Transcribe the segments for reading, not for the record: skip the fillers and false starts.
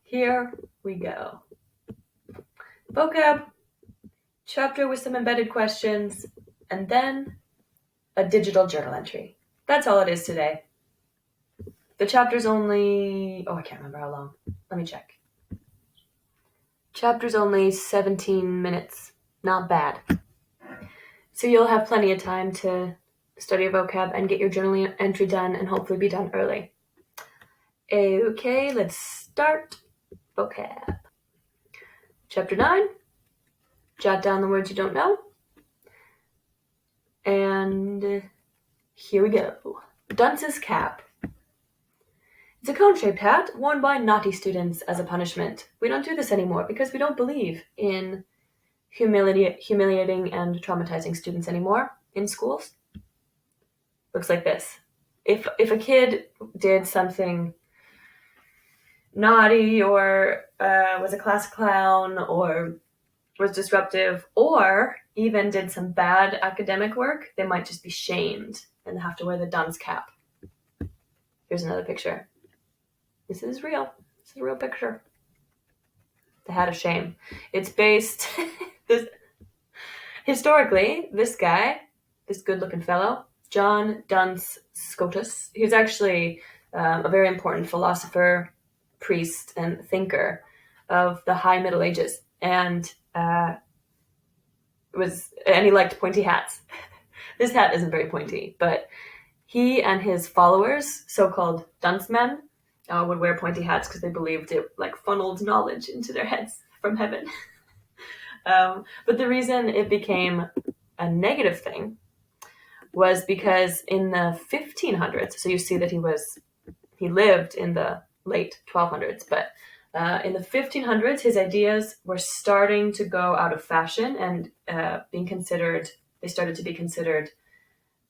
Here we go. Vocab, chapter with some embedded questions, and then a digital journal entry. That's all it is today. The chapter's only... I can't remember how long. Let me check. Chapter's only 17 minutes. Not bad. So you'll have plenty of time to study vocab and get your journal entry done and hopefully be done early. Okay, let's start vocab. Chapter 9. Jot down the words you don't know. And here we go. Dunce's cap. It's a cone-shaped hat worn by naughty students as a punishment. We don't do this anymore because we don't believe in humiliating and traumatizing students anymore in schools. Looks like this. If a kid did something naughty or was a class clown or was disruptive or even did some bad academic work, they might just be shamed and have to wear the dunce cap. Here's another picture. This is real. This is a real picture. The hat of shame. It's based... Historically, this guy, this good-looking fellow, John Duns Scotus, he's actually a very important philosopher, priest, and thinker of the High Middle Ages, and he liked pointy hats. This hat isn't very pointy, but he and his followers, so-called duncemen, would wear pointy hats because they believed it funneled knowledge into their heads from heaven. But the reason it became a negative thing was because in the 1500s, so you see that he lived in the late 1200s, but in the 1500s, his ideas were starting to go out of fashion and they started to be considered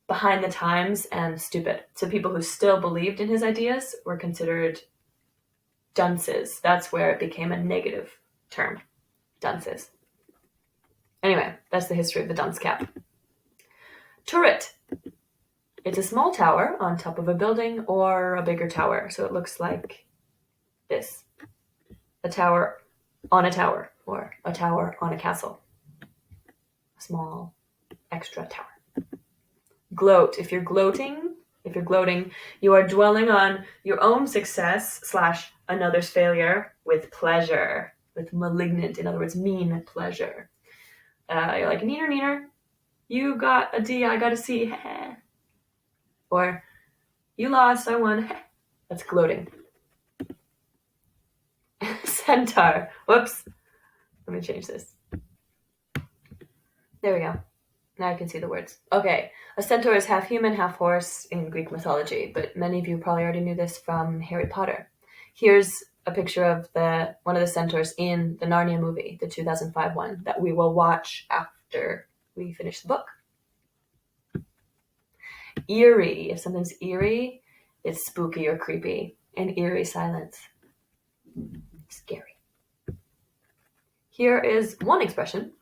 behind the times and stupid. So people who still believed in his ideas were considered dunces. That's where it became a negative term, dunces. Anyway, that's the history of the dunce cap. Turret. It's a small tower on top of a building or a bigger tower. So it looks like this. A tower on a tower or a tower on a castle. A small extra tower. Gloat. If you're gloating, you are dwelling on your own success / another's failure with pleasure, with malignant, in other words, mean pleasure. You're like, neener, neener, you got a D, I got a C, or you lost, I won, That's gloating. Centaur. Whoops. Let me change this. There we go. Now I can see the words. Okay, a centaur is half human, half horse in Greek mythology, but many of you probably already knew this from Harry Potter. Here's a picture of one of the centaurs in the Narnia movie, the 2005 one, that we will watch after we finish the book. Eerie. If something's eerie, it's spooky or creepy. An eerie silence. Scary. Here is one expression.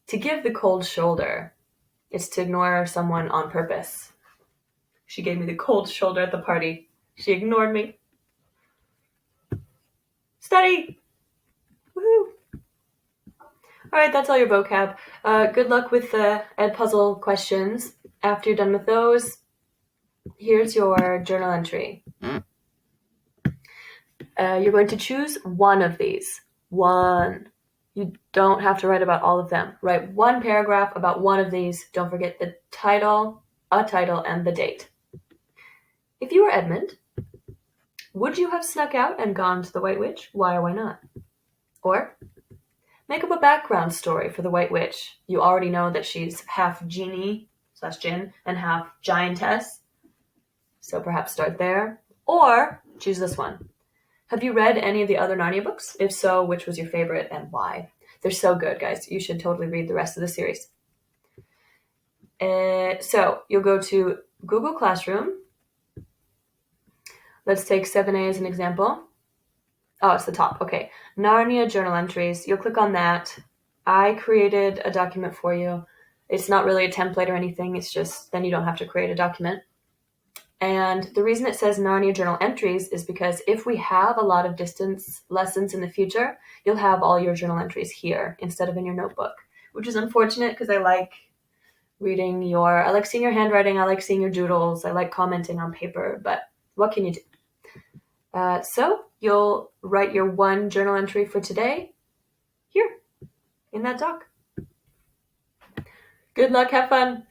To give the cold shoulder. It's to ignore someone on purpose. She gave me the cold shoulder at the party. She ignored me. Study! Woohoo! Alright, that's all your vocab. Good luck with the Edpuzzle questions. After you're done with those, here's your journal entry. You're going to choose one of these. One. You don't have to write about all of them. Write one paragraph about one of these. Don't forget the title, a title, and the date. If you were Edmund, would you have snuck out and gone to the White Witch? Why or why not? Or make up a background story for the White Witch. You already know that she's half genie / djinn and half giantess. So perhaps start there. Or choose this one. Have you read any of the other Narnia books? If so, which was your favorite and why? They're so good, guys. You should totally read the rest of the series. So you'll go to Google Classroom. Let's take 7A as an example. Oh, it's the top. Okay. Narnia journal entries. You'll click on that. I created a document for you. It's not really a template or anything. It's just then you don't have to create a document. And the reason it says Narnia journal entries is because if we have a lot of distance lessons in the future, you'll have all your journal entries here instead of in your notebook, which is unfortunate because I like I like seeing your handwriting, I like seeing your doodles, I like commenting on paper, but what can you do? So you'll write your one journal entry for today here in that doc. Good luck, have fun.